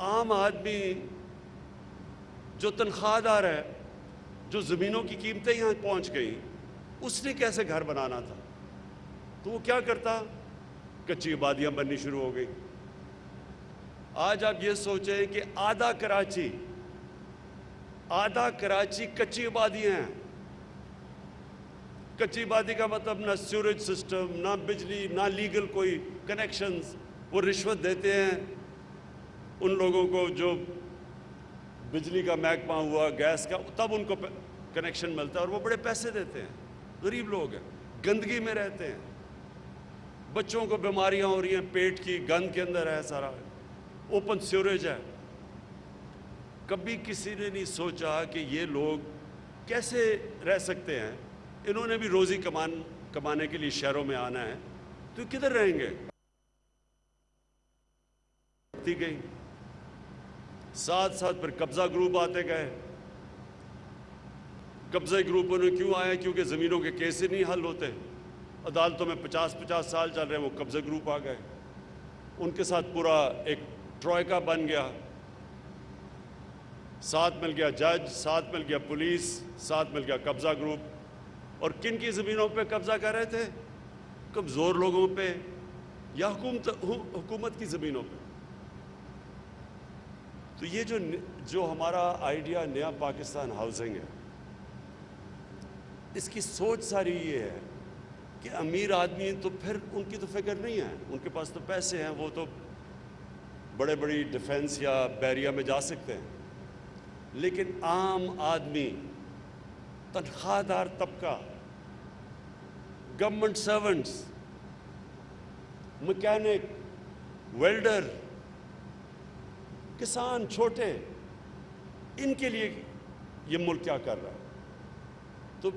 عام آدمی جو تنخواہ دار ہے، جو زمینوں کی قیمتیں یہاں پہنچ گئیں، اس نے کیسے گھر بنانا تھا؟ تو وہ کیا کرتا؟ کچی آبادیاں بننی شروع ہو گئی۔ آج آپ یہ سوچیں کہ آدھا کراچی کچی آبادیاں ہیں۔ کچی آبادی کا مطلب نہ سیوریج سسٹم، نہ بجلی، نہ لیگل کوئی کنیکشنز۔ وہ رشوت دیتے ہیں ان لوگوں کو جو بجلی کا محکمہ ہوا، گیس کا، تب ان کو کنیکشن ملتا ہے اور وہ بڑے پیسے دیتے ہیں۔ غریب لوگ ہیں، گندگی میں رہتے ہیں، بچوں کو بیماریاں ہو رہی ہیں، پیٹ کی گند کے اندر ہے، سارا اوپن سیوریج ہے۔ کبھی کسی نے نہیں سوچا کہ یہ لوگ کیسے رہ سکتے ہیں؟ انہوں نے بھی روزی کمانے کے لیے شہروں میں آنا ہے، تو کدھر رہیں گے؟ گئی ساتھ ساتھ پھر قبضہ گروپ آتے گئے۔ قبضہ گروپوں نے کیوں آئے؟ کیونکہ زمینوں کے کیس ہی نہیں حل ہوتے، عدالتوں میں 50 سال چل رہے ہیں، وہ قبضہ گروپ آ گئے، ان کے ساتھ پورا ایک ٹروئکا بن گیا۔ ساتھ مل گیا جج، ساتھ مل گیا پولیس، ساتھ مل گیا قبضہ گروپ۔ اور کن کی زمینوں پہ قبضہ کر رہے تھے؟ کمزور لوگوں پہ یا حکومت کی زمینوں پہ۔ تو یہ جو ہمارا آئیڈیا نیا پاکستان ہاؤسنگ ہے، اس کی سوچ ساری یہ ہے کہ امیر آدمی تو پھر ان کی تو فکر نہیں ہے، ان کے پاس تو پیسے ہیں، وہ تو بڑے بڑی ڈیفنس یا بیریا میں جا سکتے ہیں، لیکن عام آدمی، تنخواہ دار طبقہ، گورنمنٹ سرونٹس، مکینک، ویلڈر، کسان چھوٹے، ان کے لیے یہ ملک کیا کر رہا ہے؟ تو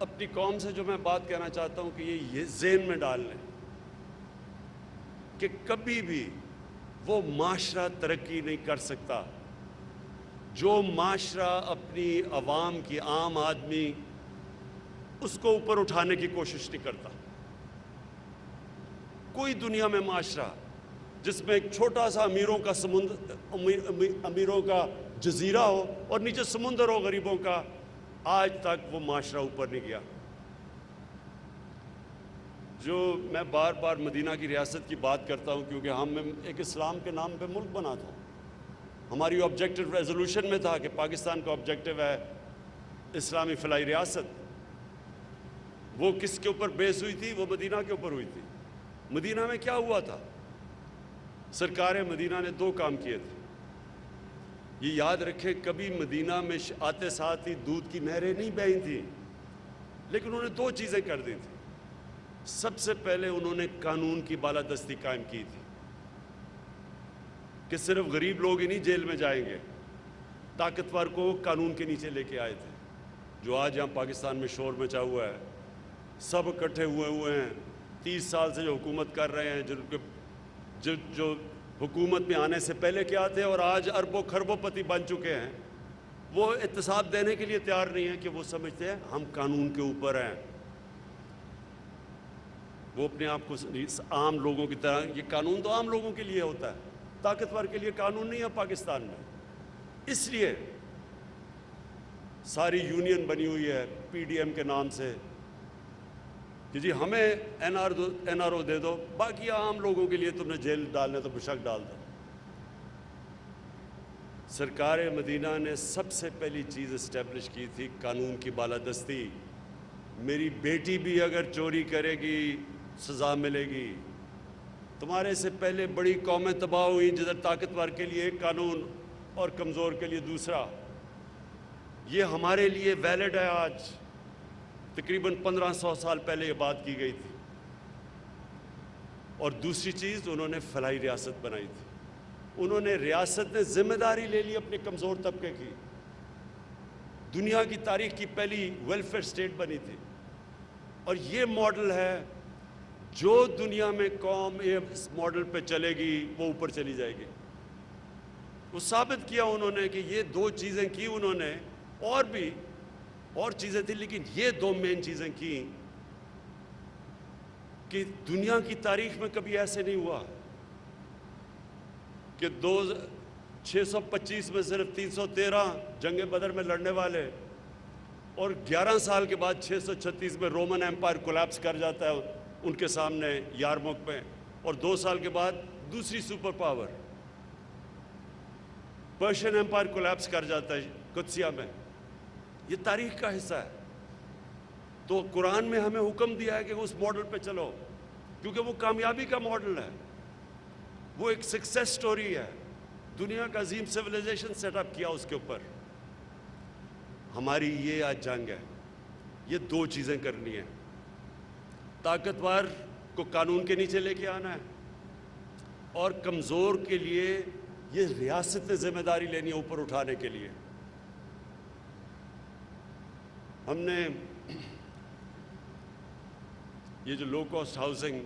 اپنی قوم سے جو میں بات کہنا چاہتا ہوں کہ یہ ذہن میں ڈال لیں کہ کبھی بھی وہ معاشرہ ترقی نہیں کر سکتا جو معاشرہ اپنی عوام کی، عام آدمی، اس کو اوپر اٹھانے کی کوشش نہیں کرتا۔ کوئی دنیا میں معاشرہ جس میں ایک چھوٹا سا امیروں کا جزیرہ ہو اور نیچے سمندر ہو غریبوں کا، آج تک وہ معاشرہ اوپر نہیں گیا۔ جو میں بار بار مدینہ کی ریاست کی بات کرتا ہوں کیونکہ ہم ایک اسلام کے نام پہ ملک بنا تھا، ہماری آبجیکٹو ریزولوشن میں تھا کہ پاکستان کا آبجیکٹو ہے اسلامی فلاحی ریاست۔ وہ کس کے اوپر بیس ہوئی تھی؟ وہ مدینہ کے اوپر ہوئی تھی۔ مدینہ میں کیا ہوا تھا؟ سرکار مدینہ نے 2 کام کیے تھے۔ یہ یاد رکھیں، کبھی مدینہ میں آتے ساتھ ہی دودھ کی نہریں نہیں بہی تھیں، لیکن انہوں نے 2 چیزیں کر دی تھیں۔ سب سے پہلے انہوں نے قانون کی بالادستی قائم کی تھی کہ صرف غریب لوگ ہی نہیں جیل میں جائیں گے، طاقتور کو قانون کے نیچے لے کے آئے تھے۔ جو آج یہاں پاکستان میں شور مچا ہوا ہے، سب اکٹھے ہوئے ہیں، 30 سال سے جو حکومت کر رہے ہیں، جو حکومت میں آنے سے پہلے کیا تھے اور آج اربوں خربوں پتی بن چکے ہیں، وہ احتساب دینے کے لیے تیار نہیں ہیں کہ وہ سمجھتے ہیں ہم قانون کے اوپر ہیں۔ وہ اپنے آپ کو عام لوگوں کی طرح، یہ قانون تو عام لوگوں کے لیے ہوتا ہے، طاقتور کے لیے قانون نہیں ہے پاکستان میں۔ اس لیے ساری یونین بنی ہوئی ہے پی ڈی ایم کے نام سے کہ جی ہمیں این آر او دے دو، باقی عام لوگوں کے لیے تم نے جیل ڈالنے تو بشک ڈال دو۔ سرکار مدینہ نے سب سے پہلی چیز اسٹیبلش کی تھی قانون کی بالادستی۔ میری بیٹی بھی اگر چوری کرے گی سزا ملے گی۔ تمہارے سے پہلے بڑی قومیں تباہ ہوئیں جدھر طاقتور کے لیے ایک قانون اور کمزور کے لیے دوسرا۔ یہ ہمارے لیے ویلڈ ہے آج، تقریباً 1500 سال پہلے یہ بات کی گئی تھی۔ اور دوسری چیز، انہوں نے فلاحی ریاست بنائی تھی۔ انہوں نے ریاست نے ذمہ داری لے لی اپنے کمزور طبقے کی۔ دنیا کی تاریخ کی پہلی ویلفیئر سٹیٹ بنی تھی، اور یہ ماڈل ہے جو دنیا میں قوم اس ماڈل پہ چلے گی وہ اوپر چلی جائے گی۔ وہ ثابت کیا انہوں نے کہ یہ 2 چیزیں کی انہوں نے، اور بھی اور چیزیں تھیں لیکن یہ 2 مین چیزیں کی کہ دنیا کی تاریخ میں کبھی ایسے نہیں ہوا کہ 625 میں صرف 313 جنگ بدر میں لڑنے والے، اور 11 سال کے بعد 636 میں رومن ایمپائر کولیپس کر جاتا ہے ان کے سامنے یارموک میں، اور 2 سال کے بعد دوسری super power Persian empire collapse کر جاتا ہے قدسیہ میں۔ یہ تاریخ کا حصہ ہے۔ تو قرآن میں ہمیں حکم دیا ہے کہ اس ماڈل پہ چلو، کیونکہ وہ کامیابی کا ماڈل ہے، وہ ایک سکسیس سٹوری ہے، دنیا کا عظیم سویلائزیشن سیٹ اپ کیا اس کے اوپر۔ ہماری یہ آج جنگ ہے، یہ 2 چیزیں کرنی ہیں، طاقتور کو قانون کے نیچے لے کے آنا ہے، اور کمزور کے لیے یہ ریاست نے ذمہ داری لینی ہے اوپر اٹھانے کے لیے۔ ہم نے یہ جو لو کاسٹ ہاؤسنگ،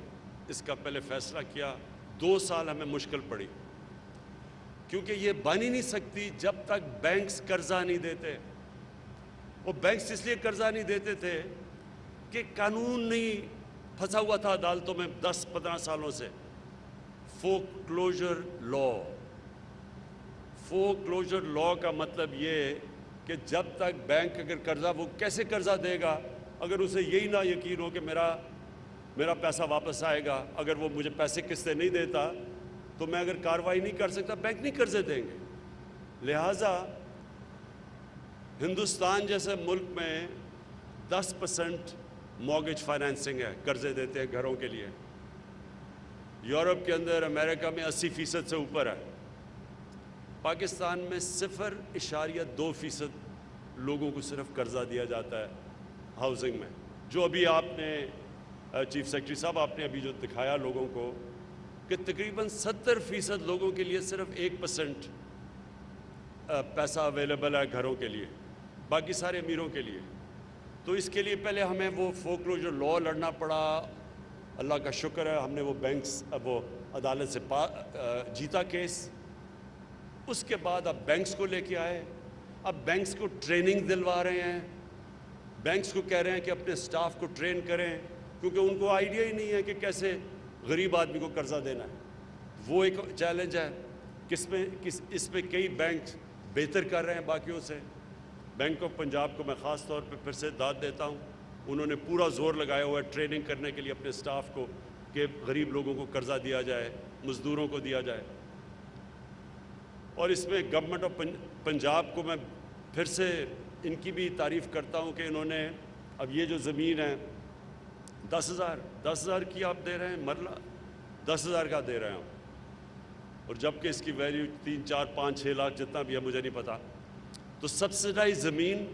اس کا پہلے فیصلہ کیا، 2 سال ہمیں مشکل پڑی، کیونکہ یہ بن ہی نہیں سکتی جب تک بینکس قرضہ نہیں دیتے۔ وہ بینکس اس لیے قرضہ نہیں دیتے تھے کہ قانون نہیں پھنسا ہوا تھا عدالتوں میں 10-15 سالوں سے۔ فورک کلوجر لا، فورک کلوجر لا کا مطلب یہ کہ جب تک بینک اگر قرضہ، وہ کیسے قرضہ دے گا اگر اسے یہی نہ یقین ہو کہ میرا پیسہ واپس آئے گا۔ اگر وہ مجھے پیسے قسطیں نہیں دیتا تو میں اگر کارروائی نہیں کر سکتا، بینک نہیں قرضے دیں گے۔ لہٰذا ہندوستان جیسے ملک میں 10% مارگیج فائنینسنگ ہے، قرضے دیتے ہیں گھروں کے لیے۔ یورپ کے اندر، امریکہ میں 80% سے اوپر ہے۔ پاکستان میں 0.2% لوگوں کو صرف قرضہ دیا جاتا ہے ہاؤسنگ میں، جو ابھی آپ نے چیف سیکرٹری صاحب آپ نے ابھی جو دکھایا لوگوں کو، کہ تقریباً 70% لوگوں کے لیے صرف 1% پیسہ اویلیبل ہے گھروں کے لیے، باقی سارے امیروں کے لیے۔ تو اس کے لیے پہلے ہمیں وہ فورکلوجر لا لڑنا پڑا۔ اللہ کا شکر ہے ہم نے وہ وہ عدالت سے جیتا کیس۔ اس کے بعد اب بینکس کو لے کے آئے، اب بینکس کو ٹریننگ دلوا رہے ہیں، بینکس کو کہہ رہے ہیں کہ اپنے سٹاف کو ٹرین کریں، کیونکہ ان کو آئیڈیا ہی نہیں ہے کہ کیسے غریب آدمی کو قرضہ دینا ہے۔ وہ ایک چیلنج ہے، اس میں کئی بینک بہتر کر رہے ہیں باقیوں سے۔ بینک آف پنجاب کو میں خاص طور پہ پھر سے داد دیتا ہوں، انہوں نے پورا زور لگایا ہوا ہے ٹریننگ کرنے کے لیے اپنے سٹاف کو، کہ غریب لوگوں کو قرضہ دیا جائے، مزدوروں کو دیا جائے۔ اور اس میں گورنمنٹ آف پنجاب کو میں پھر سے ان کی بھی تعریف کرتا ہوں کہ انہوں نے اب یہ جو زمین ہے 10,000 کی آپ دے رہے ہیں مرلہ، 10,000 کا دے رہے ہیں ہم، اور جبکہ اس کی ویلیو 3, 4, 5, 6 لاکھ جتنا بھی ہے مجھے نہیں پتا۔ تو سبسڈائز زمین،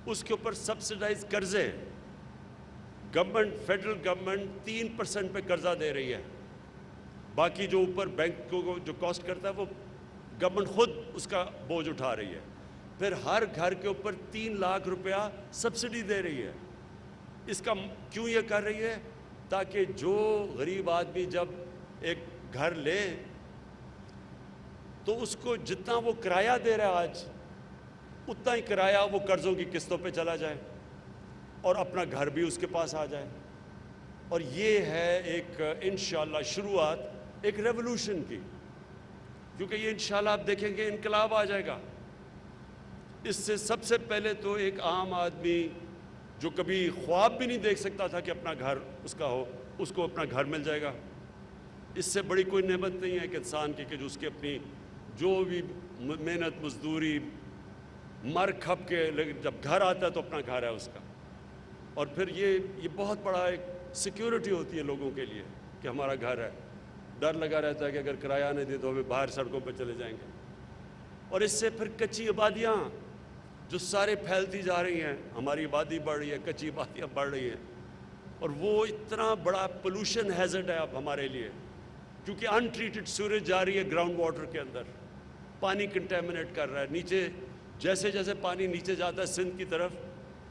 اس کے اوپر سبسڈائز قرضے، گورنمنٹ، فیڈرل گورنمنٹ 3% پہ قرضہ دے رہی ہے، باقی جو اوپر بینک کو جو کاسٹ کرتا ہے وہ گورنمنٹ خود اس کا بوجھ اٹھا رہی ہے۔ پھر ہر گھر کے اوپر 3 لاکھ روپیہ سبسڈی دے رہی ہے۔ اس کا کیوں یہ کر رہی ہے؟ تاکہ جو غریب آدمی جب ایک گھر لے تو اس کو جتنا وہ کرایہ دے رہا ہے آج، اتنا ہی کرایہ وہ قرضوں کی قسطوں پہ چلا جائے اور اپنا گھر بھی اس کے پاس آ جائے۔ اور یہ ہے ایک انشاءاللہ شروعات ایک ریولوشن کی، کیونکہ یہ انشاءاللہ آپ دیکھیں گے انقلاب آ جائے گا۔ اس سے سب سے پہلے تو ایک عام آدمی جو کبھی خواب بھی نہیں دیکھ سکتا تھا کہ اپنا گھر اس کا ہو، اس کو اپنا گھر مل جائے گا۔ اس سے بڑی کوئی نعمت نہیں ہے کہ انسان کی کہ جو اس کے اپنی جو بھی محنت مزدوری مر کھپ کے، لیکن جب گھر آتا ہے تو اپنا گھر ہے اس کا۔ اور پھر یہ بہت بڑا ایک سیکیورٹی ہوتی ہے لوگوں کے لیے کہ ہمارا گھر ہے۔ ڈر لگا رہتا ہے کہ اگر کرایہ نہیں دے تو ہمیں باہر سڑکوں پہ چلے جائیں گے۔ اور اس سے پھر کچی آبادیاں جو سارے پھیلتی جا رہی ہیں، ہماری آبادی بڑھ رہی ہے، کچی آبادیاں بڑھ رہی ہیں، اور وہ اتنا بڑا پولوشن ہیزرڈ ہے اب ہمارے لیے، کیونکہ ان ٹریٹڈ سیوریج جا رہی ہے گراؤنڈ واٹر کے اندر، پانی کنٹیمنیٹ کر رہا ہے نیچے۔ جیسے جیسے پانی نیچے جاتا ہے سندھ کی طرف،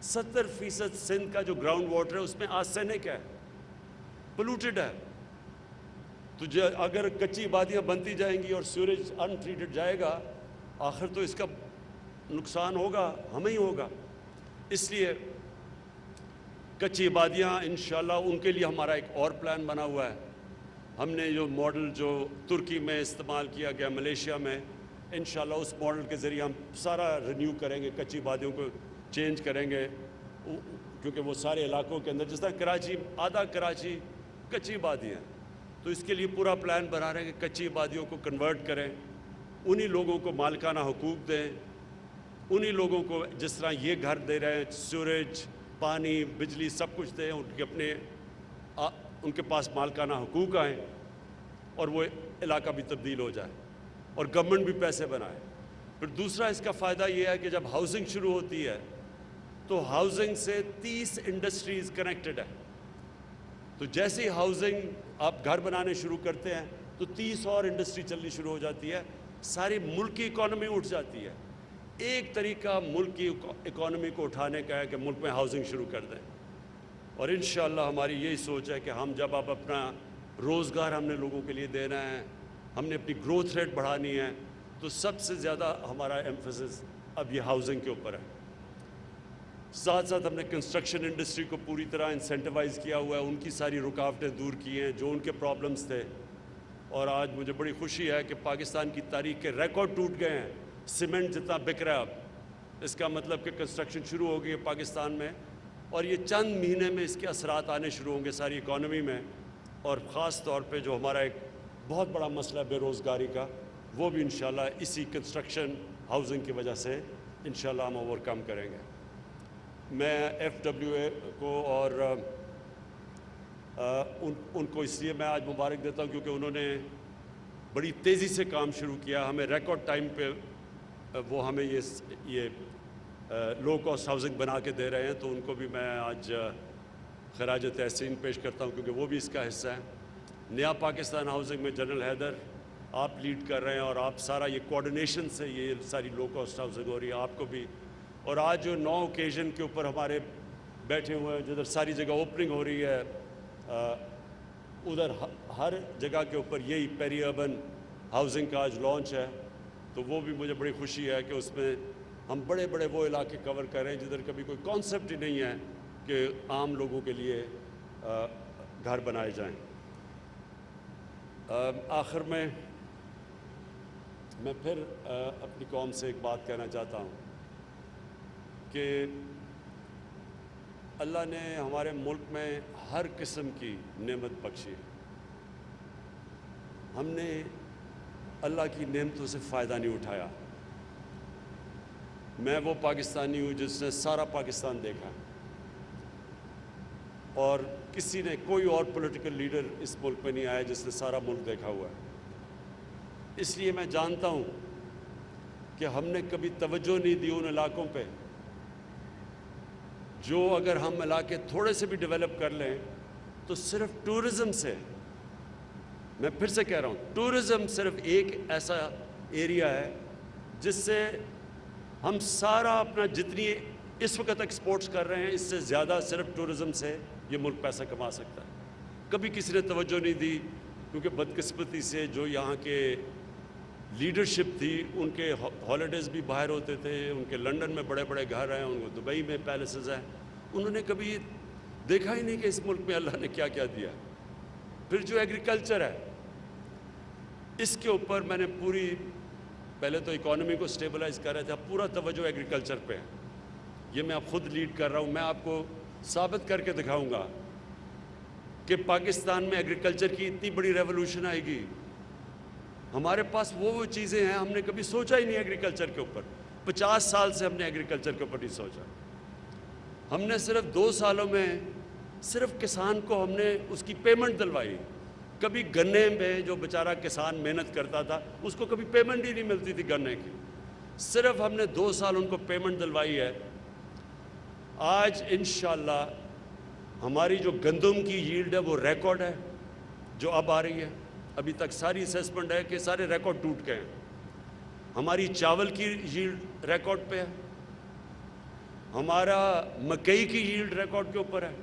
70% سندھ کا جو گراؤنڈ واٹر ہے اس میں آرسینک ہے، پولوٹڈ ہے۔ تو اگر کچی آبادیاں بنتی جائیں گی اور سیوریج ان ٹریٹڈ جائے گا، آخر تو اس کا نقصان ہوگا، ہمیں ہی ہوگا۔ اس لیے کچی آبادیاں انشاءاللہ ان کے لیے ہمارا ایک اور پلان بنا ہوا ہے ہم نے جو ماڈل جو ترکی میں استعمال کیا گیا ملیشیا میں، انشاءاللہ اس ماڈل کے ذریعے ہم سارا رینیو کریں گے، کچی وادیوں کو چینج کریں گے، کیونکہ وہ سارے علاقوں کے اندر جس طرح کراچی، آدھا کراچی کچی وادی ہیں، تو اس کے لیے پورا پلان بنا رہے ہیں کہ کچی وادیوں کو کنورٹ کریں، انہی لوگوں کو مالکانہ حقوق دیں، انہی لوگوں کو جس طرح یہ گھر دے رہے ہیں، سیوریج، پانی، بجلی سب کچھ دیں، ان کے پاس مالکانہ حقوق آئیں اور وہ علاقہ بھی تبدیل ہو جائے اور گورنمنٹ بھی پیسے بنائے۔ پھر دوسرا اس کا فائدہ یہ ہے کہ جب ہاؤسنگ شروع ہوتی ہے تو ہاؤسنگ سے 30 انڈسٹریز کنیکٹڈ ہے، تو جیسے ہی ہاؤسنگ آپ گھر بنانے شروع کرتے ہیں تو 30 اور انڈسٹری چلنی شروع ہو جاتی ہے، ساری ملک کی اکانومی اٹھ جاتی ہے۔ ایک طریقہ ملک کی اکانومی کو اٹھانے کا ہے کہ ملک میں ہاؤسنگ شروع کر دیں، اور انشاءاللہ ہماری یہی سوچ ہے کہ ہم جب اب اپنا روزگار ہم نے لوگوں کے لیے دینا ہے، ہم نے اپنی گروتھ ریٹ بڑھانی ہے، تو سب سے زیادہ ہمارا ایمفیسس اب یہ ہاؤسنگ کے اوپر ہے۔ ساتھ ساتھ ہم نے کنسٹرکشن انڈسٹری کو پوری طرح انسینٹیوائز کیا ہوا ہے، ان کی ساری رکاوٹیں دور کی ہیں جو ان کے پرابلمز تھے، اور آج مجھے بڑی خوشی ہے کہ پاکستان کی تاریخ کے ریکارڈ ٹوٹ گئے ہیں۔ سیمنٹ جتنا بک رہا ہے اب، اس کا مطلب کہ کنسٹرکشن شروع ہو گئی ہے پاکستان میں، اور یہ چند مہینے میں اس کے اثرات آنے شروع ہوں گے ساری اکانومی میں، اور خاص طور پہ جو ہمارا ایک بہت بڑا مسئلہ ہے بے روزگاری کا، وہ بھی انشاءاللہ اسی کنسٹرکشن ہاؤسنگ کی وجہ سے انشاءاللہ ہم اوور کم کریں گے۔ میں FWA کو اور ان کو اس لیے میں آج مبارک دیتا ہوں کیونکہ انہوں نے بڑی تیزی سے کام شروع کیا، ہمیں ریکارڈ ٹائم پہ وہ ہمیں یہ لو کاسٹ ہاؤسنگ بنا کے دے رہے ہیں، تو ان کو بھی میں آج خراج تحسین پیش کرتا ہوں کیونکہ وہ بھی اس کا حصہ ہے۔ نیا پاکستان ہاؤسنگ میں جنرل حیدر آپ لیڈ کر رہے ہیں، اور آپ سارا یہ کوارڈینیشن سے یہ ساری لو کاسٹ ہاؤسنگ ہو رہی ہے، آپ کو بھی، اور آج جو 9 اوکیزن کے اوپر ہمارے بیٹھے ہوئے ہیں جدھر ساری جگہ اوپننگ ہو رہی ہے، ادھر ہر جگہ کے اوپر یہی پیری اربن ہاؤسنگ کا آج لانچ ہے، تو وہ بھی مجھے بڑی خوشی ہے کہ اس میں ہم بڑے بڑے وہ علاقے کور کر رہے ہیں جدھر کبھی کوئی کانسیپٹ ہی نہیں ہے کہ عام لوگوں کے لیے گھر بنائے جائیں۔ آخر میں پھر اپنی قوم سے ایک بات کہنا چاہتا ہوں کہ اللہ نے ہمارے ملک میں ہر قسم کی نعمت بخشی ہے، ہم نے اللہ کی نعمتوں سے فائدہ نہیں اٹھایا۔ میں وہ پاکستانی ہوں جس نے سارا پاکستان دیکھا، اور کسی نے کوئی اور پولیٹیکل لیڈر اس ملک میں نہیں آیا جس نے سارا ملک دیکھا ہوا ہے۔ اس لیے میں جانتا ہوں کہ ہم نے کبھی توجہ نہیں دی ان علاقوں پہ جو اگر ہم علاقے تھوڑے سے بھی ڈیولپ کر لیں تو صرف ٹورزم سے، میں پھر سے کہہ رہا ہوں، ٹورزم صرف ایک ایسا ایریا ہے جس سے ہم سارا اپنا جتنی اس وقت ایکسپورٹس کر رہے ہیں اس سے زیادہ صرف ٹورزم سے یہ ملک پیسہ کما سکتا ہے۔ کبھی کسی نے توجہ نہیں دی کیونکہ بدقسمتی سے جو یہاں کے لیڈرشپ تھی ان کے ہالیڈیز بھی باہر ہوتے تھے، ان کے لنڈن میں بڑے بڑے گھر ہیں، ان کو دبئی میں پیلسز ہیں، انہوں نے کبھی دیکھا ہی نہیں کہ اس ملک میں اللہ نے کیا کیا دیا۔ پھر جو ایگریکلچر ہے اس کے اوپر میں نے پہلے تو اکانومی کو سٹیبلائز کر رہے تھے، اب پورا توجہ ایگریکلچر پہ ہے۔ یہ میں اب خود لیڈ کر رہا ہوں، میں آپ کو ثابت کر کے دکھاؤں گا کہ پاکستان میں ایگریکلچر کی اتنی بڑی ریولوشن آئے گی۔ ہمارے پاس وہ چیزیں ہیں، ہم نے کبھی سوچا ہی نہیں ایگریکلچر کے اوپر، 50 سال سے ہم نے ایگریکلچر کے اوپر نہیں سوچا۔ ہم نے صرف 2 سالوں میں صرف کسان کو ہم نے اس کی پیمنٹ دلوائی۔ کبھی گنے میں جو بیچارہ کسان محنت کرتا تھا اس کو کبھی پیمنٹ ہی نہیں ملتی تھی گنے کی، صرف ہم نے 2 سال ان کو پیمنٹ دلوائی ہے۔ آج انشاءاللہ ہماری جو گندم کی ییلڈ ہے وہ ریکارڈ ہے جو اب آ رہی ہے، ابھی تک ساری اسیسمنٹ ہے کہ سارے ریکارڈ ٹوٹ گئے ہیں۔ ہماری چاول کی ییلڈ ریکارڈ پہ ہے، ہمارا مکئی کی ییلڈ ریکارڈ کے اوپر ہے۔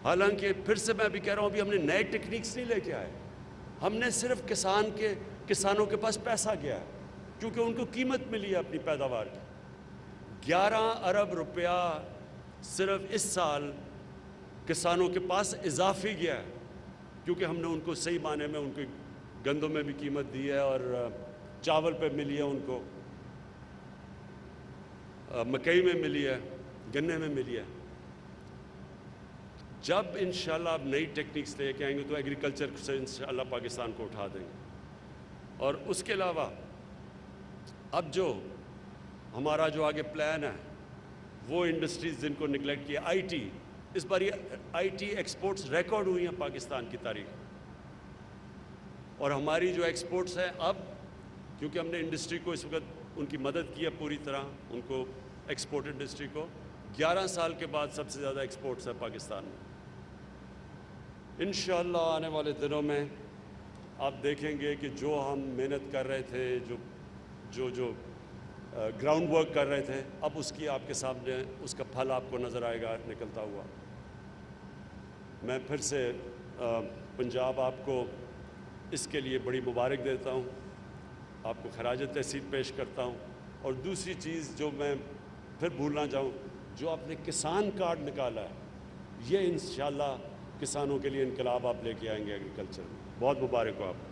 حالانکہ پھر سے میں ابھی کہہ رہا ہوں، ابھی ہم نے نئے ٹیکنیکس نہیں لے کے آئے، ہم نے صرف کسانوں کے پاس پیسہ گیا ہے کیونکہ ان کو قیمت ملی ہے اپنی پیداوار کی۔ 11 ارب روپیہ صرف اس سال کسانوں کے پاس اضافی گیا ہے۔ کیونکہ ہم نے ان کو صحیح معنی میں ان کو گندوں میں بھی قیمت دی ہے اور چاول پہ ملی ہے، ان کو مکئی میں ملی ہے، گنے میں ملی ہے۔ جب انشاءاللہ آپ نئی ٹیکنیکس لے کے آئیں گے تو ایگریکلچر سے انشاءاللہ پاکستان کو اٹھا دیں گے۔ اور اس کے علاوہ اب جو ہمارا جو آگے پلان ہے وہ انڈسٹریز جن کو نگلیکٹ کیا، آئی ٹی، اس بار یہ آئی ٹی ایکسپورٹس ریکارڈ ہوئی ہیں پاکستان کی تاریخ، اور ہماری جو ایکسپورٹس ہیں اب، کیونکہ ہم نے انڈسٹری کو اس وقت ان کی مدد کی ہے پوری طرح، ان کو ایکسپورٹ انڈسٹری کو 11 سال کے بعد سب سے زیادہ ایکسپورٹس ہے پاکستان میں۔ انشاءاللہ آنے والے دنوں میں آپ دیکھیں گے کہ جو ہم محنت کر رہے تھے، جو گراؤنڈ ورک کر رہے تھے، اب اس کی آپ کے سامنے اس کا پھل آپ کو نظر آئے گا نکلتا ہوا۔ میں پھر سے پنجاب آپ کو اس کے لیے بڑی مبارک دیتا ہوں، آپ کو خراج تحسین پیش کرتا ہوں۔ اور دوسری چیز جو میں پھر بھولنا چاہوں، جو آپ نے کسان کارڈ نکالا ہے، یہ انشاءاللہ کسانوں کے لیے انقلاب آپ لے کے آئیں گے ایگریکلچر میں۔ بہت مبارک ہو آپ کو۔